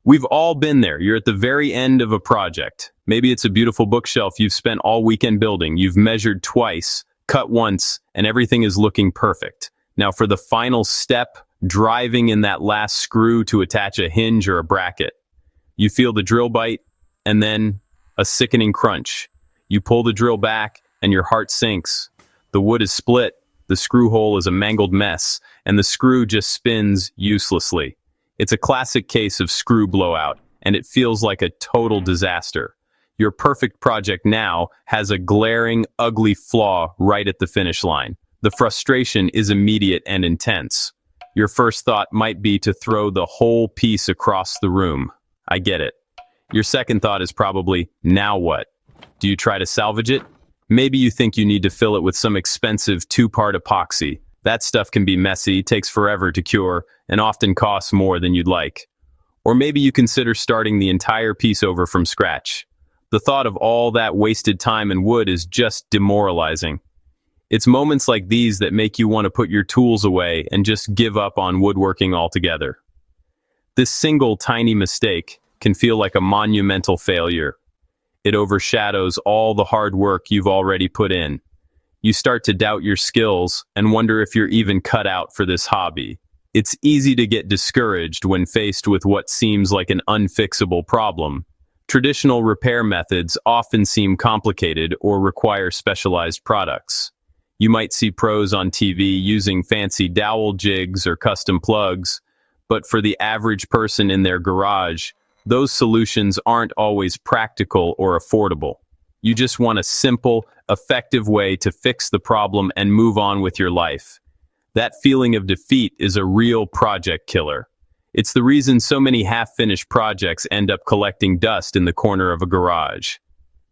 We've all been there. You're at the very end of a project. Maybe it's a beautiful bookshelf you've spent all weekend building. You've measured twice, cut once, and everything is looking perfect. Now for the final step, driving in that last screw to attach a hinge or a bracket. You feel the drill bite, and then a sickening crunch. You pull the drill back, and your heart sinks. The wood is split, the screw hole is a mangled mess, and the screw just spins uselessly. It's a classic case of screw blowout, and it feels like a total disaster. Your perfect project now has a glaring, ugly flaw right at the finish line. The frustration is immediate and intense. Your first thought might be to throw the whole piece across the room. I get it. Your second thought is probably, now what? Do you try to salvage it? Maybe you think you need to fill it with some expensive two-part epoxy. That stuff can be messy, takes forever to cure, and often costs more than you'd like. Or maybe you consider starting the entire piece over from scratch. The thought of all that wasted time and wood is just demoralizing. It's moments like these that make you want to put your tools away and just give up on woodworking altogether. This single tiny mistake can feel like a monumental failure. It overshadows all the hard work you've already put in. You start to doubt your skills and wonder if you're even cut out for this hobby. It's easy to get discouraged when faced with what seems like an unfixable problem. Traditional repair methods often seem complicated or require specialized products. You might see pros on TV using fancy dowel jigs or custom plugs, but for the average person in their garage, those solutions aren't always practical or affordable. You just want a simple, effective way to fix the problem and move on with your life. That feeling of defeat is a real project killer. It's the reason so many half-finished projects end up collecting dust in the corner of a garage.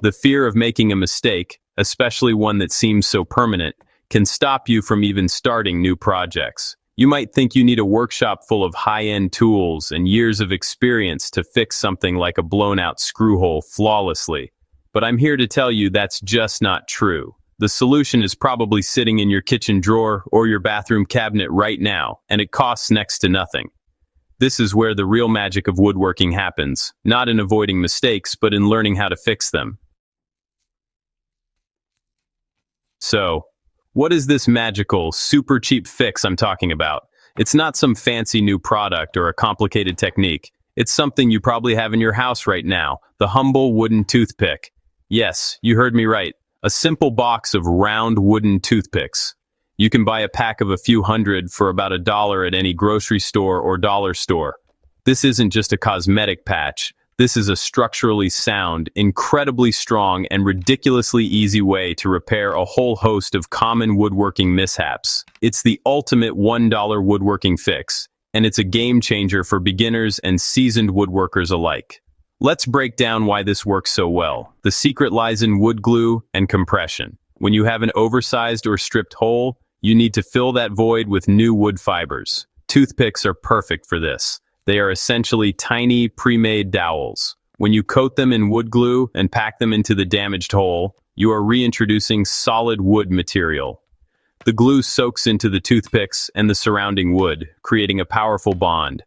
The fear of making a mistake, especially one that seems so permanent, can stop you from even starting new projects. You might think you need a workshop full of high-end tools and years of experience to fix something like a blown-out screw hole flawlessly. But I'm here to tell you that's just not true. The solution is probably sitting in your kitchen drawer or your bathroom cabinet right now, and it costs next to nothing. This is where the real magic of woodworking happens, not in avoiding mistakes, but in learning how to fix them. So, what is this magical, super cheap fix I'm talking about? It's not some fancy new product or a complicated technique. It's something you probably have in your house right now, the humble wooden toothpick. Yes, you heard me right. A simple box of round wooden toothpicks. You can buy a pack of a few hundred for about $1 at any grocery store or dollar store. This isn't just a cosmetic patch. This is a structurally sound, incredibly strong, and ridiculously easy way to repair a whole host of common woodworking mishaps. It's the ultimate $1 woodworking fix, and it's a game changer for beginners and seasoned woodworkers alike. Let's break down why this works so well. The secret lies in wood glue and compression. When you have an oversized or stripped hole, you need to fill that void with new wood fibers. Toothpicks are perfect for this. They are essentially tiny, pre-made dowels. When you coat them in wood glue and pack them into the damaged hole, you are reintroducing solid wood material. The glue soaks into the toothpicks and the surrounding wood, creating a powerful bond.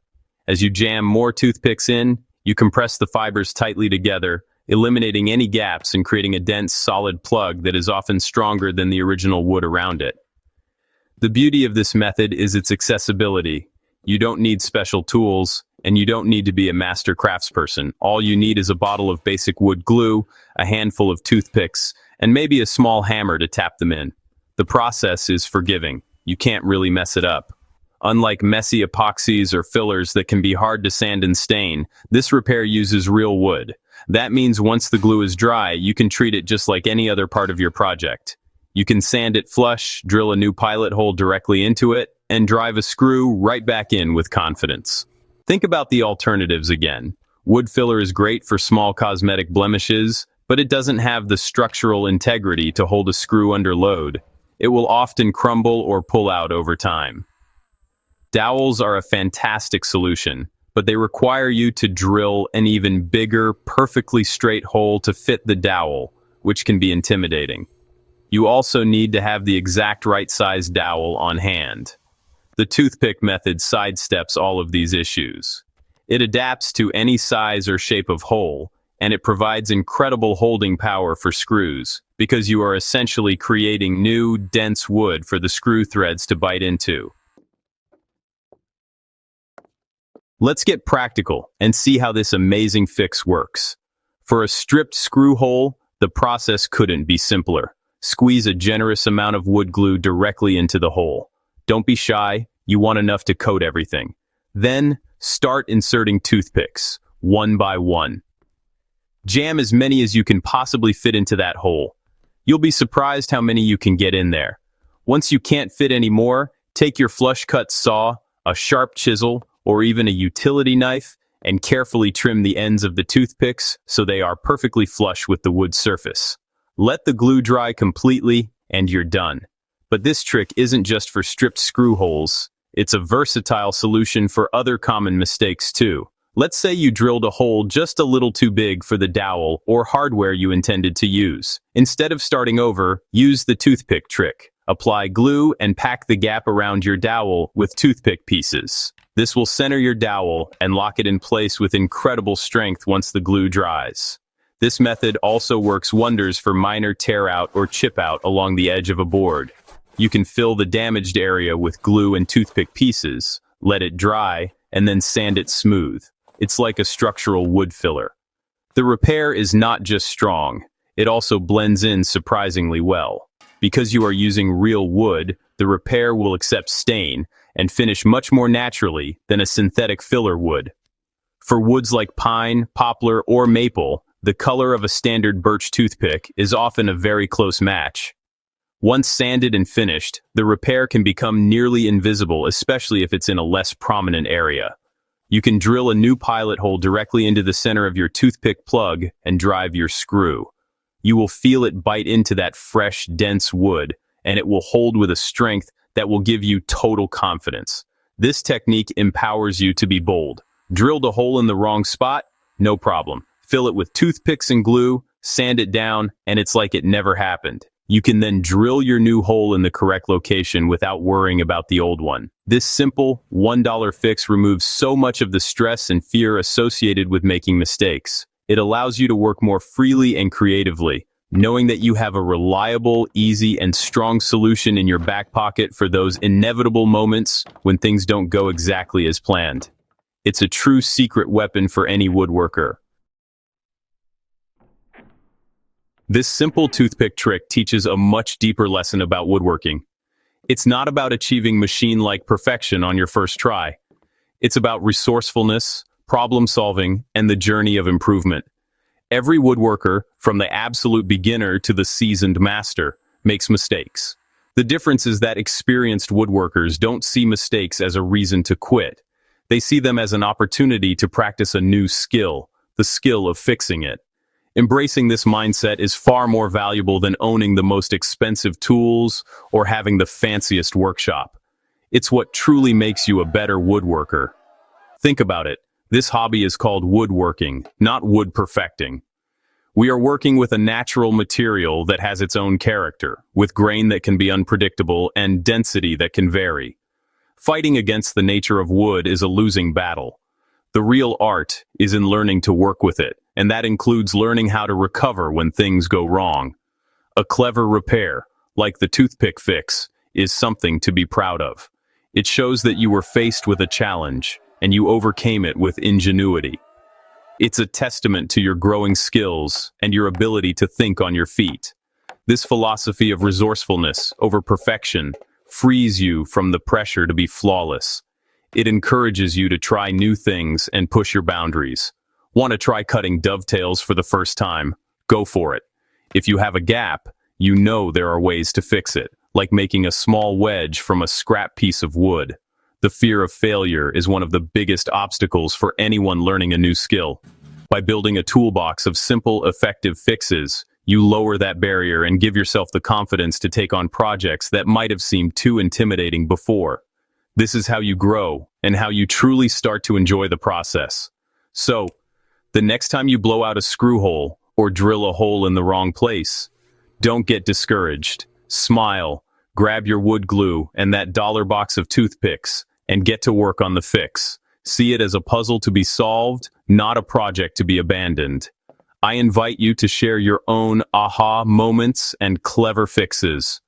As you jam more toothpicks in, you compress the fibers tightly together, eliminating any gaps and creating a dense, solid plug that is often stronger than the original wood around it. The beauty of this method is its accessibility. You don't need special tools, and you don't need to be a master craftsperson. All you need is a bottle of basic wood glue, a handful of toothpicks, and maybe a small hammer to tap them in. The process is forgiving. You can't really mess it up. Unlike messy epoxies or fillers that can be hard to sand and stain, this repair uses real wood. That means once the glue is dry, you can treat it just like any other part of your project. You can sand it flush, drill a new pilot hole directly into it, and drive a screw right back in with confidence. Think about the alternatives again. Wood filler is great for small cosmetic blemishes, but it doesn't have the structural integrity to hold a screw under load. It will often crumble or pull out over time. Dowels are a fantastic solution, but they require you to drill an even bigger, perfectly straight hole to fit the dowel, which can be intimidating. You also need to have the exact right size dowel on hand. The toothpick method sidesteps all of these issues. It adapts to any size or shape of hole, and it provides incredible holding power for screws, because you are essentially creating new, dense wood for the screw threads to bite into. Let's get practical and see how this amazing fix works. For a stripped screw hole, the process couldn't be simpler. Squeeze a generous amount of wood glue directly into the hole. Don't be shy, you want enough to coat everything. Then, start inserting toothpicks, one by one. Jam as many as you can possibly fit into that hole. You'll be surprised how many you can get in there. Once you can't fit any more, take your flush cut saw, a sharp chisel, or even a utility knife, and carefully trim the ends of the toothpicks so they are perfectly flush with the wood surface. Let the glue dry completely, and you're done. But this trick isn't just for stripped screw holes. It's a versatile solution for other common mistakes too. Let's say you drilled a hole just a little too big for the dowel or hardware you intended to use. Instead of starting over, use the toothpick trick. Apply glue and pack the gap around your dowel with toothpick pieces. This will center your dowel and lock it in place with incredible strength once the glue dries. This method also works wonders for minor tear out or chip out along the edge of a board. You can fill the damaged area with glue and toothpick pieces, let it dry, and then sand it smooth. It's like a structural wood filler. The repair is not just strong, it also blends in surprisingly well. Because you are using real wood, the repair will accept stain and finish much more naturally than a synthetic filler would. For woods like pine, poplar, or maple, the color of a standard birch toothpick is often a very close match. Once sanded and finished, the repair can become nearly invisible, especially if it's in a less prominent area. You can drill a new pilot hole directly into the center of your toothpick plug and drive your screw. You will feel it bite into that fresh, dense wood, and it will hold with a strength that will give you total confidence. This technique empowers you to be bold. Drilled a hole in the wrong spot? No problem. Fill it with toothpicks and glue, sand it down, and it's like it never happened. You can then drill your new hole in the correct location without worrying about the old one. This simple, $1 fix removes so much of the stress and fear associated with making mistakes. It allows you to work more freely and creatively, knowing that you have a reliable, easy, and strong solution in your back pocket for those inevitable moments when things don't go exactly as planned. It's a true secret weapon for any woodworker. This simple toothpick trick teaches a much deeper lesson about woodworking. It's not about achieving machine-like perfection on your first try. It's about resourcefulness, problem-solving, and the journey of improvement. Every woodworker, from the absolute beginner to the seasoned master, makes mistakes. The difference is that experienced woodworkers don't see mistakes as a reason to quit. They see them as an opportunity to practice a new skill, the skill of fixing it. Embracing this mindset is far more valuable than owning the most expensive tools or having the fanciest workshop. It's what truly makes you a better woodworker. Think about it. This hobby is called woodworking, not wood perfecting. We are working with a natural material that has its own character, with grain that can be unpredictable and density that can vary. Fighting against the nature of wood is a losing battle. The real art is in learning to work with it, and that includes learning how to recover when things go wrong. A clever repair, like the toothpick fix, is something to be proud of. It shows that you were faced with a challenge, and you overcame it with ingenuity. It's a testament to your growing skills and your ability to think on your feet. This philosophy of resourcefulness over perfection frees you from the pressure to be flawless. It encourages you to try new things and push your boundaries. Want to try cutting dovetails for the first time? Go for it. If you have a gap, you know there are ways to fix it, like making a small wedge from a scrap piece of wood. The fear of failure is one of the biggest obstacles for anyone learning a new skill. By building a toolbox of simple, effective fixes, you lower that barrier and give yourself the confidence to take on projects that might have seemed too intimidating before. This is how you grow and how you truly start to enjoy the process. So, the next time you blow out a screw hole or drill a hole in the wrong place, don't get discouraged. Smile, grab your wood glue and that dollar box of toothpicks, and get to work on the fix. See it as a puzzle to be solved, not a project to be abandoned. I invite you to share your own aha moments and clever fixes.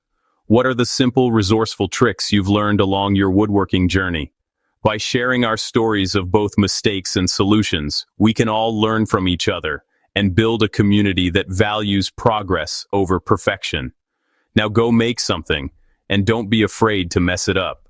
What are the simple, resourceful tricks you've learned along your woodworking journey? By sharing our stories of both mistakes and solutions, we can all learn from each other and build a community that values progress over perfection. Now go make something, and don't be afraid to mess it up.